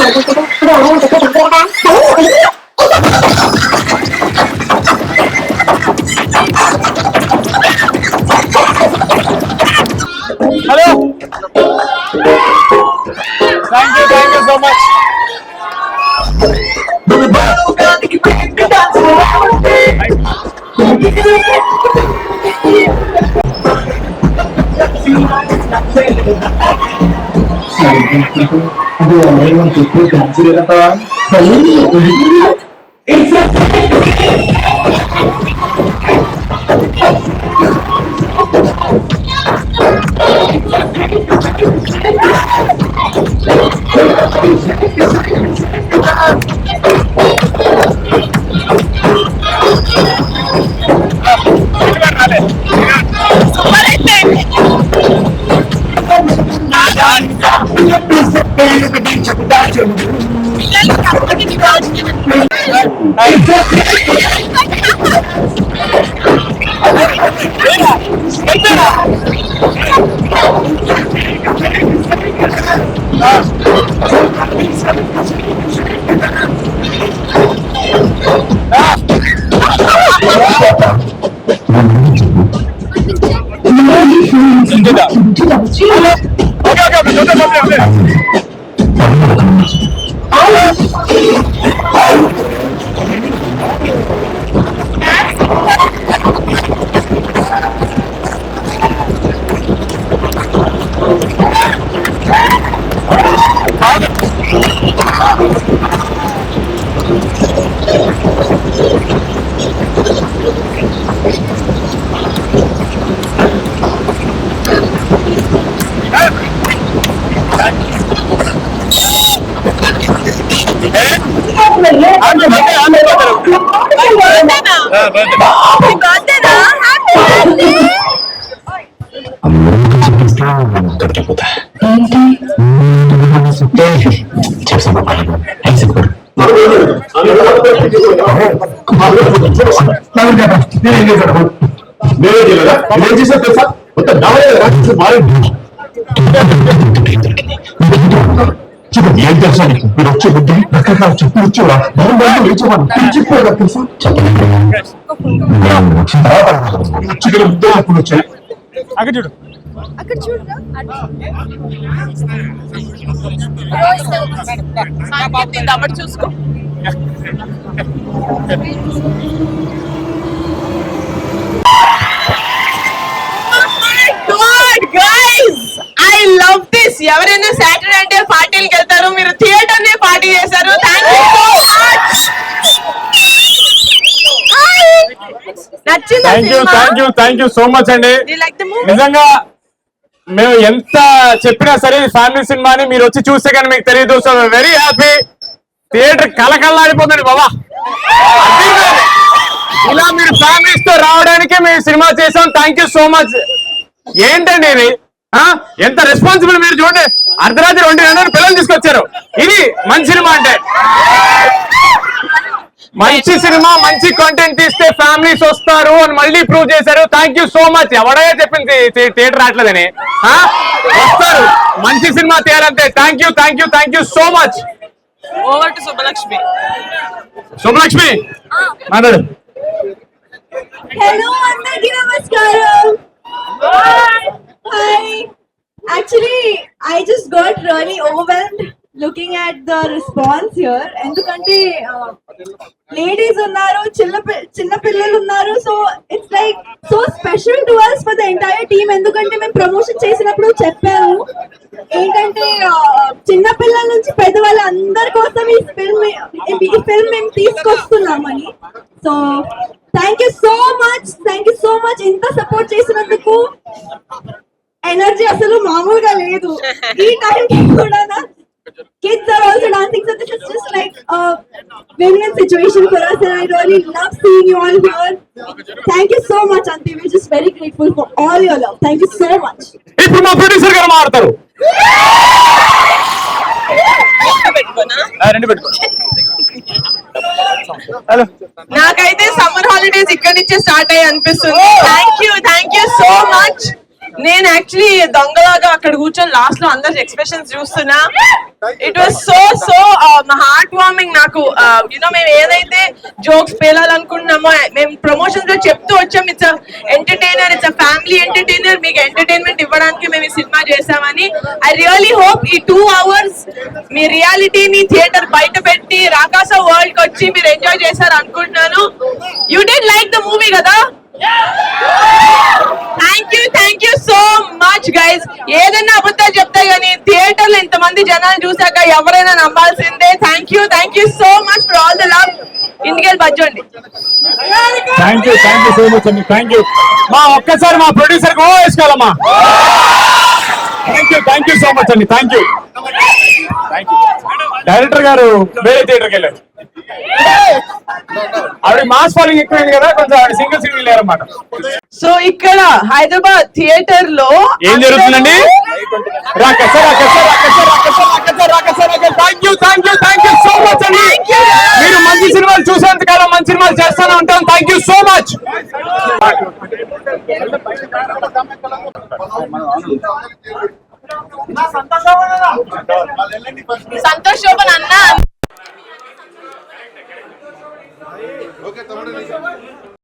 Hello. Thank you so much. ఏం తెలుసా నీకు? మీరు వచ్చే బుద్ధి రకరకాల చెప్పులు వచ్చేవా చెప్పిపోదా తెలుసా? వచ్చిన తర్వాత వచ్చి బుద్ధి చెప్పులు వచ్చాయి. అక్కడ చూడు, అక్కడ చూడరా చూసుకో. I love this. ఎవరైనా సాటర్డే అంటే పార్టీలకు వెళ్తారు, మీరు థియేటర్ నే పార్టీ చేశారు. Thank you so much. Thank you so much అండి. నిజంగా మేము ఎంత చెప్పినా సరే ఫ్యామిలీ సినిమా అని మీరు వచ్చి చూస్తే కానీ మీకు తెలియదు. So very happy. థియేటర్ కలకల్లాడిపోతుంది బాబా. ఇలా మీరు ఫ్యామిలీస్ తో రావడానికి మేము సినిమా చేసాం. Thank you so much. ఏంటండి ఇది? ఎంత రెస్పాన్సిబుల్. మీరు చూడండి, అర్ధరాత్రి 2 గంటలకు పిల్లలు తీసుకొచ్చారు. ఇది మంచి సినిమా అంటే. మంచి సినిమా, మంచి కంటెంట్ తీస్తే ఫ్యామిలీస్ వస్తారు అని మళ్ళీ ప్రూవ్ చేశారు. Thank you so much. ఎవడైనా చెప్పింది థియేటర్ రావట్లేదని. వస్తారు, మంచి సినిమా తీయాలంటే. Thank you so much. Over to Subhalakshmi. Subhalakshmi మాట్లాడు. హలో అందరికీ నమస్కారం. Hi. Actually, I just got really overwhelmed looking at the response here. ఎందుకంటే లేడీస్ ఉన్నారు, చిన్న పిల్లలు ఉన్నారు. So it's like so special to us for the entire team. ఎందుకంటే మేము ప్రమోషన్ చేసినప్పుడు చెప్పాము ఏంటంటే చిన్న పిల్లల నుంచి పెద్దవాళ్ళ అందరి కోసం ఈ ఫిల్మ్ మేము తీసుకొస్తున్నామని. So thank you so much ఇంత సపోర్ట్ చేసినందుకు. ఎనర్జీ అసలు మామూలుగా లేదు ఈ టైంకి కూడా. Kids are also dancing, so this is just like a win-win situation for us, and I really love seeing you all here. Thank you so much, Auntie. We're just very grateful for all your love. Thank you so much. ఇప్పుడు మా producer గారు మాట్లాడతారు. Hello, నాకైతే summer holidays ఇక్కడ నుంచే start అయ్యి అనిపిస్తుంది. Thank you so much. నేను యాక్చువల్లీ దొంగలాగా అక్కడ కూర్చొని లాస్ట్ లో అందరి ఎక్స్ప్రెషన్స్ చూస్తున్నా. It was so heart warming నాకు యూనో మేము ఏదైతే జోక్స్ పేలాలనుకుంటున్నామో మేము ప్రమోషన్స్ లో చెప్తూ వచ్చాం. It's entertainer, it's family entertainer, మీకు ఎంటర్టైన్మెంట్ ఇవ్వడానికి మేము ఈ సినిమా చేసామని. ఐ రియలీ హోప్ ఈ 2 hours మీ రియాలిటీని థియేటర్ బయట పెట్టి రాకాస వరల్డ్ కి వచ్చి మీరు ఎంజాయ్ చేశారు అనుకుంటున్నాను. You did like the movie కదా? Thank you so much guys. ఏదైనా అబద్ధాలు చెప్తా గానీ థియేటర్ లో ఇంతమంది జనాలు చూసాక ఎవరైనా నమ్మాల్సిందే. Thank you so much for all the love. ఇంటికెళ్ళి బజ్జండి. థ్యాంక్ యూ సో మచ్ అండి. Thank you. మా ఒక్కసారి మా ప్రొడ్యూసర్ కి వేసుకోవాలమ్మా. థ్యాంక్ యూ సో మచ్ అండి. Thank you. డైరెక్టర్ గారు వేరే థియేటర్కి వెళ్ళారు. ఆవిడ మాస్ ఫాలోయింగ్ ఎక్కువైంది కదా, కొంచెం ఆవిడ సింగిల్ సీట్ లేరన్నమాట. సో ఇక్కడ హైదరాబాద్ థియేటర్ లో ఏం జరుగుతుందండి? థ్యాంక్ యూ సో మచ్ అండి. మీరు మంచి సినిమాలు చూసేంత కాలం మంచి సినిమాలు చేస్తానే ఉంటాం. Thank you so much. Santosh Shobhan అన్న. ఓకే తమ్ముడు